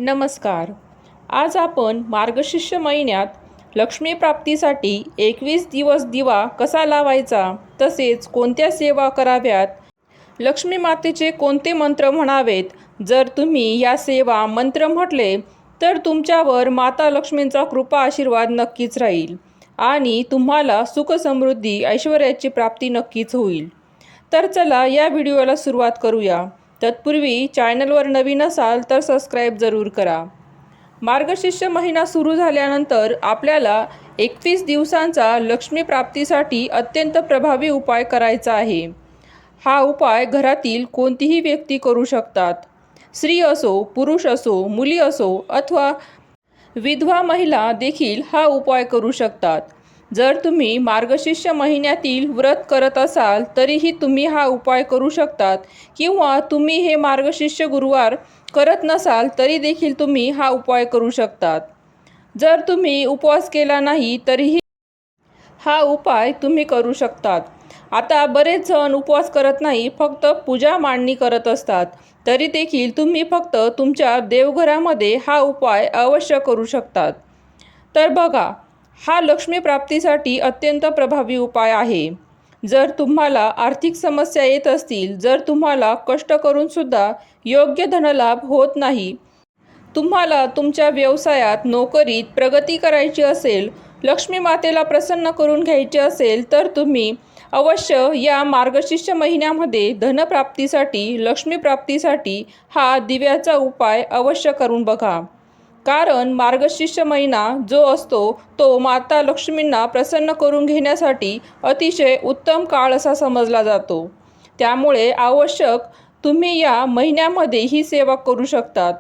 नमस्कार. आज आपण मार्गशीर्ष महिन्यात लक्ष्मी प्राप्तीसाठी 21 दिवस दिवा कसा लावायचा, तसेच कोणत्या सेवा कराव्यात, लक्ष्मी मातेचे कोणते मंत्र म्हणावेत, जर तुम्ही या सेवा मंत्र म्हटले तर तुमच्यावर माता लक्ष्मींचा कृपा आशीर्वाद नक्कीच राहील आणि तुम्हाला सुख समृद्धी ऐश्वर्याची प्राप्ती नक्कीच होईल. तर चला या व्हिडिओला सुरुवात करूया. तत्पूर्वी चॅनलवर नवीन असाल तर सबस्क्राईब जरूर करा. मार्गशीर्ष महिना सुरू झाल्यानंतर आपल्याला 21 दिवसांचा लक्ष्मी प्राप्तीसाठी अत्यंत प्रभावी उपाय करायचा आहे. हा उपाय घरातील कोणतीही व्यक्ती करू शकतात. स्त्री असो, पुरुष असो, मुली असो अथवा विधवा महिला देखील हा उपाय करू शकतात. जर तुम्ही मार्गशीर्ष महिन्यातील व्रत करत असाल तरीही तुम्ही हा उपाय करू शकतात, किंवा तुम्ही हे मार्गशीर्ष गुरुवार करत नसाल तरी देखील तुम्ही हा उपाय करू शकतात. जर तुम्ही उपवास केला नाही तरीही हा उपाय तुम्ही करू शकतात. आता बरेच जण उपवास करत नाही, फक्त पूजा मांडणी करत असतात. तरी देखील तुम्ही फक्त तुमच्या देवघरामध्ये हा उपाय अवश्य करू शकतात. तर बघा, हा लक्ष्मी प्राप्तीसाठी अत्यंत प्रभावी उपाय आहे. जर तुम्हाला आर्थिक समस्या येत असतील, जर तुम्हाला कष्ट करूनसुद्धा योग्य धनलाभ होत नाही, तुम्हाला तुमच्या व्यवसायात नोकरीत प्रगती करायची असेल, लक्ष्मी मातेला प्रसन्न करून घ्यायचे असेल, तर तुम्ही अवश्य या मार्गशीर्ष महिन्यामध्ये धनप्राप्तीसाठी, लक्ष्मी प्राप्तीसाठी हा दिव्याचा उपाय अवश्य करून बघा. कारण मार्गशीर्ष महिना जो असतो तो माता लक्ष्मींना प्रसन्न करून घेण्यासाठी अतिशय उत्तम काळ असा समजला जातो. त्यामुळे आवश्यक तुम्ही या महिन्यामध्ये ही सेवा करू शकतात.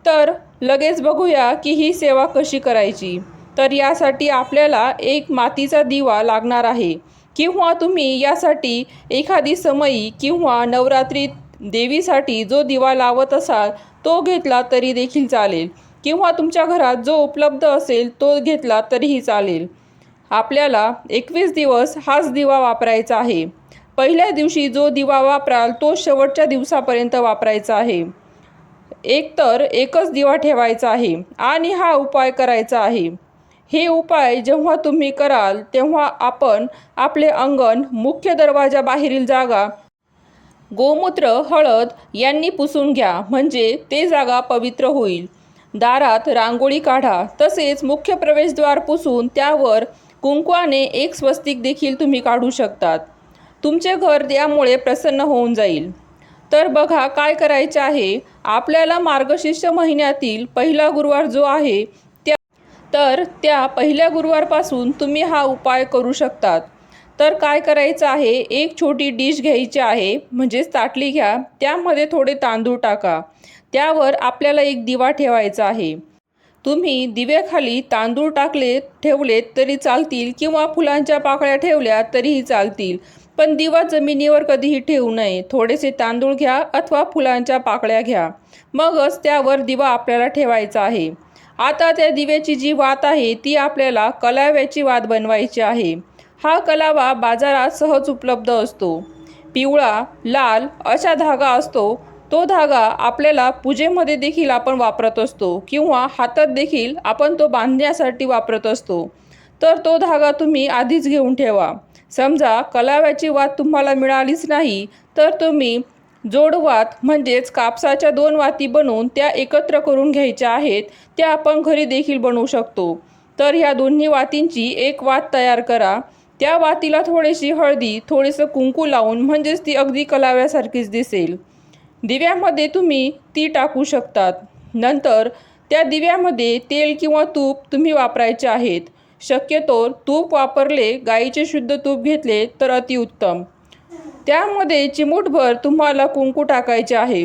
तर लगेच बघूया की ही सेवा कशी करायची. तर यासाठी आपल्याला एक मातीचा दिवा लागणार आहे, किंवा तुम्ही यासाठी एखादी समई किंवा नवरात्रीत देवीसाठी जो दिवा लावत असाल तो घेतला तरी देखील चालेल, किंवा तुमच्या घरात जो उपलब्ध असेल तो घेतला तरीही चालेल. आपल्याला 21 दिवस हाच दिवा वापरायचा आहे. पहिल्या दिवशी जो दिवा वापराल तो शेवटच्या दिवसापर्यंत वापरायचा आहे. एकतर एकच दिवा ठेवायचा आहे आणि हा उपाय करायचा आहे. हे उपाय जेव्हा तुम्ही कराल तेव्हा आपण आपले अंगण, मुख्य दरवाजा बाहेरील जागा गोमूत्र, हळद यांनी पुसून घ्या, म्हणजे ते जागा पवित्र होईल. दारात रांगोळी काढा, तसेच मुख्य प्रवेशद्वार पुसून त्यावर कुंकवाने एक स्वस्तिक देखील तुम्ही काढू शकतात. तुमचे घर त्यामुळे प्रसन्न होऊन जाईल. तर बघा काय करायचे आहे. आपल्याला मार्गशीर्ष महिन्यातील पहिला गुरुवार जो आहे त्या पहिल्या गुरुवारपासून तुम्ही हा उपाय करू शकतात. तर काय करायचं आहे, एक छोटी डिश घ्यायची आहे, म्हणजेच ताटली घ्या, त्यामध्ये थोडे तांदूळ टाका, त्यावर आपल्याला एक दिवा ठेवायचा आहे. तुम्ही दिव्याखाली तांदूळ ठेवलेत तरी चालतील, किंवा फुलांच्या पाकळ्या ठेवल्या तरीही चालतील, पण दिवा जमिनीवर कधीही ठेवू नये. थोडेसे तांदूळ घ्या अथवा फुलांच्या पाकळ्या घ्या, मगच त्यावर दिवा आपल्याला ठेवायचा आहे. आता त्या दिव्याची जी वात आहे ती आपल्याला कलाव्याची वात बनवायची आहे. हा कलावा बाजारात सहज उपलब्ध असतो. पिवळा, लाल असा धागा असतो. तो धागा आपल्याला पूजेमध्ये देखील आपण वापरत असतो, किंवा हातात देखील आपण तो बांधण्यासाठी वापरत असतो. तर तो धागा तुम्ही आधीच घेऊन ठेवा. समजा कलाव्याची वात तुम्हाला मिळालीच नाही तर तुम्ही जोडवात, म्हणजेच कापसाच्या 2 वाती बनवून त्या एकत्र करून घ्यायच्या आहेत. त्या आपण घरी देखील बनवू शकतो. तर ह्या दोन्ही वातींची एक वात तयार करा. त्या वातीला थोडीशी हळदी, थोडेसं कुंकू लावून, म्हणजेच ती अगदी कलाव्यासारखीच दिसेल, दिव्यामध्ये तुम्ही ती टाकू शकतात. नंतर त्या दिव्यामध्ये तेल किंवा तूप तुम्ही वापरायचे आहेत. शक्यतो तूप वापरले, गाईचे शुद्ध तूप घेतले तर अतिउत्तम. त्यामध्ये चिमूटभर तुम्हाला कुंकू टाकायचे आहे.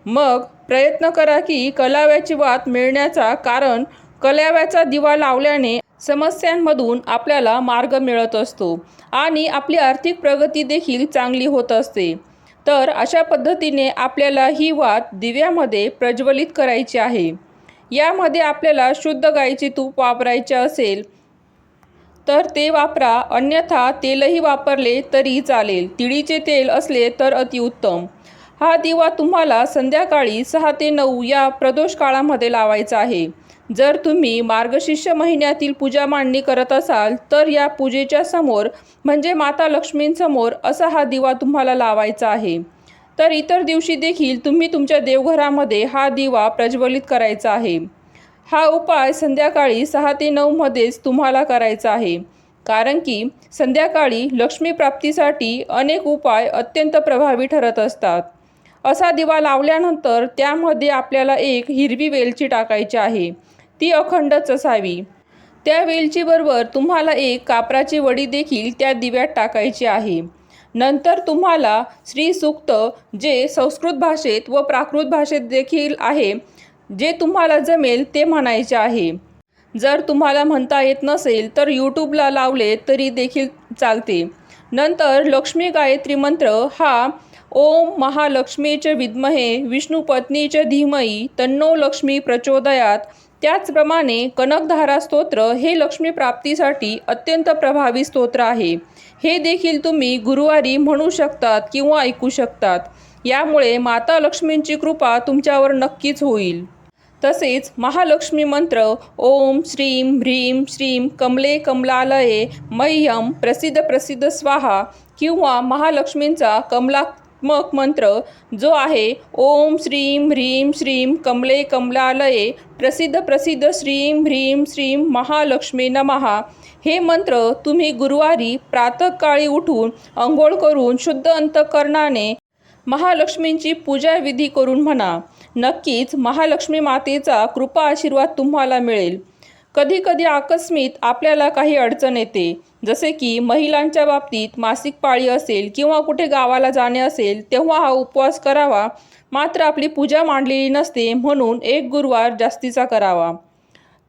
मग प्रयत्न करा की कलाव्याची वात मिळण्याचा, कारण कलाव्याचा दिवा लावल्याने समस्यांमधून आपल्याला मार्ग मिळत असतो आणि आपली आर्थिक प्रगती देखील चांगली होत असते. तर अशा पद्धतीने आपल्याला ही वात दिव्यामध्ये प्रज्वलित करायची आहे. यामध्ये आपल्याला शुद्ध गाईचे तूप वापरायचे असेल तर ते वापरा, अन्यथा तेलही वापरले तरी चालेल. तिळीचे तेल असले तर अतिउत्तम. हा दिवा तुम्हाला संध्याकाळी 6 ते 9 या प्रदोष काळामध्ये लावायचा आहे. जर तुम्ही मार्गशीर्ष महिन्यातील पूजा मांडणी करत असाल तर या पूजेच्या समोर म्हणजे माता लक्ष्मींसमोर असा हा दिवा तुम्हाला लावायचा आहे. तर इतर दिवशी देखील तुम्ही तुमच्या देवघरामध्ये हा दिवा प्रज्वलित करायचा आहे. हा उपाय संध्याकाळी 6 ते 9 मध्येच तुम्हाला करायचा आहे, कारण की संध्याकाळी लक्ष्मी प्राप्तीसाठी अनेक उपाय अत्यंत प्रभावी ठरत असतात. असा दिवा लावल्यानंतर त्यामध्ये आपल्याला एक हिरवी वेलची टाकायची आहे, ती अखंडच असावी. त्या वेलचीबरोबर तुम्हाला एक कापराची वडी देखील त्या दिव्यात टाकायची आहे. नंतर तुम्हाला श्री सूक्त, जे संस्कृत भाषेत व प्राकृत भाषेत देखील आहे, जे तुम्हाला जमेल ते म्हणायचे आहे. जर तुम्हाला म्हणता येत नसेल तर यूट्यूबला लावले तरी देखील चालते. नंतर लक्ष्मी गायत्री मंत्र हा ओम महालक्ष्मीच विद्महे विष्णुपत्नीच धीमही तन्नो लक्ष्मी प्रचोदयात. त्याचप्रमाणे कनकधारा स्तोत्र हे लक्ष्मी प्राप्तीसाठी अत्यंत प्रभावी स्तोत्र आहे. हे देखील तुम्ही गुरुवारी म्हणू शकतात किंवा ऐकू शकतात. यामुळे माता लक्ष्मींची कृपा तुमच्यावर नक्कीच होईल. तसेच महालक्ष्मी मंत्र ओम श्रीं ह्रीं श्रीं कमले कमलालये मह्यम प्रसिद्ध प्रसिद्ध स्वाहा किंवा महालक्ष्मींचा कमलात्मक मंत्र जो आहे ओम श्रीं ह्रीं श्रीं कमले कमलालये प्रसिद्ध प्रसिद्ध श्रीं ह्रीं श्रीं महालक्ष्मी नमः. हे मंत्र तुम्ही गुरुवारी प्रातःकाळी उठून अंघोळ करून शुद्ध अंतःकरणाने महालक्ष्मींची पूजा विधी करून म्हणा. नक्कीच महालक्ष्मी मातेचा कृपा आशीर्वाद तुम्हाला मिळेल. कधीकधी आकस्मित आपल्याला काही अडचण येते, जसे की महिलांच्या बाबतीत मासिक पाळी असेल किंवा कुठे गावाला जाणे असेल, तेव्हा हा उपवास करावा. मात्र आपली पूजा मांडलेली नसते, म्हणून एक गुरुवार जास्तीचा करावा.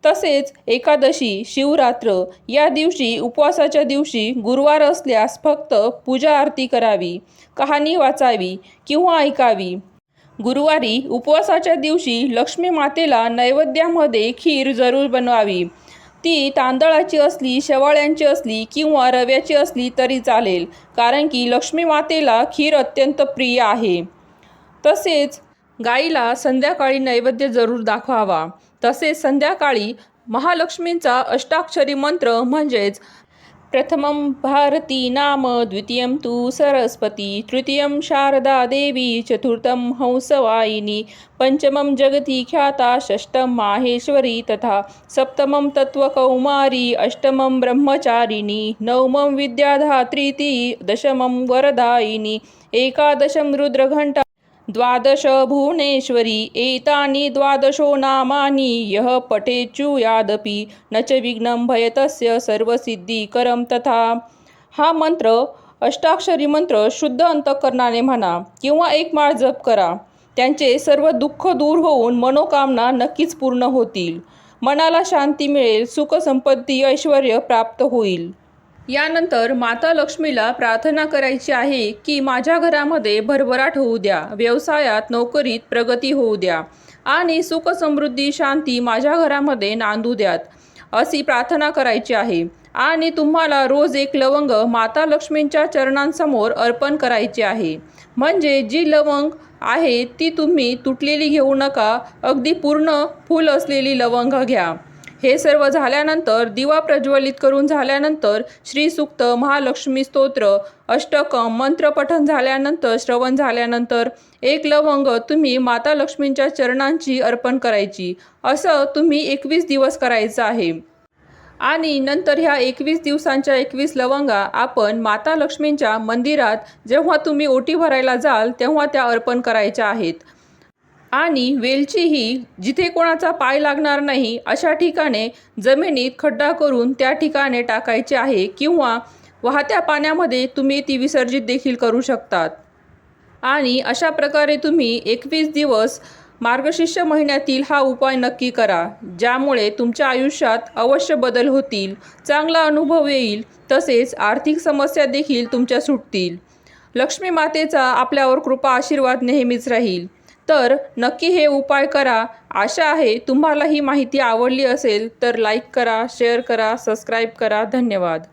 तसेच एकादशी, शिवरात्र या दिवशी, उपवासाच्या दिवशी गुरुवार असल्यास फक्त पूजा आरती करावी, कहाणी वाचावी किंवा ऐकावी. गुरुवारी उपवासाच्या दिवशी लक्ष्मी मातेला नैवेद्यामध्ये खीर जरूर बनवावी. ती तांदळाची असली, शेवाळ्यांची असली किंवा रव्याची असली तरी चालेल, कारण की लक्ष्मी मातेला खीर अत्यंत प्रिय आहे. तसेच गाईला संध्याकाळी नैवेद्य जरूर दाखवावा. तसेच संध्याकाळी महालक्ष्मींचा अष्टाक्षरी मंत्र म्हणजेच प्रथमं भारती नाम, द्वितीयं तु सरस्वती, तृतीयं शारदा देवी, चतुर्थं हंसवाहिनी, पंचमं जगती ख्याता, षष्ठं माहेश्वरी तथा सप्तमं तत्त्वकौमारी, अष्टमं ब्रह्मचारिणी, नवमं विद्याधात्रीति, दशमं वरदायिनी, एकादशं रुद्रघंटा, द्वादश भुवनेश्वरी. एतानि द्वादशो नामानि यः पठेच्युयादपि न च विघ्नं भयतस्य सर्वसिद्धिकरं तथा. हा मंत्र, अष्टाक्षरी मंत्र शुद्ध अंतःकरणाने म्हणा किंवा एक माळ जप करा. त्यांचे सर्व दुःख दूर होऊन मनोकामना नक्कीच पूर्ण होतील. मनाला शांती मिळेल, सुख संपत्ती ऐश्वर्य प्राप्त होईल. यानंतर माता लक्ष्मीला प्रार्थना करायची आहे की माझ्या घरामध्ये भरभराट होऊ द्या, व्यवसायात नोकरीत प्रगती होऊ द्या आणि सुख समृद्धी शांती माझ्या घरामध्ये नांदू द्यात, अशी प्रार्थना करायची आहे. आणि तुम्हाला रोज एक लवंग माता लक्ष्मींच्या चरणांसमोर अर्पण करायची आहे. म्हणजे जी लवंग आहे ती तुम्ही तुटलेली घेऊ नका, अगदी पूर्ण फूल असलेली लवंग घ्या. हे सर्व झाल्यानंतर, दिवा प्रज्वलित करून झाल्यानंतर, श्री सूक्त, महालक्ष्मी स्तोत्र, अष्टकम मंत्र पठण झाल्यानंतर, श्रवण झाल्यानंतर एक लवंग तुम्ही माता लक्ष्मींच्या चरणांची अर्पण करायची. असं तुम्ही 21 दिवस करायचं आहे. आणि नंतर ह्या 21 दिवसांच्या 21 लवंगा आपण माता लक्ष्मींच्या मंदिरात जेव्हा तुम्ही ओटी भरायला जाल तेव्हा त्या अर्पण करायच्या आहेत. आणि वेलची ही जिथे कोणाचा पाय लागणार नाही अशा ठिकाणे जमिनीत खड्डा करून त्या ठिकाणी टाकायचे आहे, किंवा वाहत्या पाण्यामध्ये तुम्ही ती विसर्जित देखील करू शकतात. आणि अशा प्रकारे तुम्ही 21 दिवस मार्गशीर्ष महिन्यातील हा उपाय नक्की करा, ज्यामुळे तुमच्या आयुष्यात अवश्य बदल होतील, चांगला अनुभव येईल, तसेच आर्थिक समस्या देखील तुमच्या सुटतील. लक्ष्मी मातेचा आपल्यावर कृपा आशीर्वाद नेहमीच राहील. तर नक्की हे उपाय करा. आशा आहे तुम्हाला ही माहिती आवडली असेल तर लाईक करा, शेअर करा, सबस्क्राईब करा. धन्यवाद.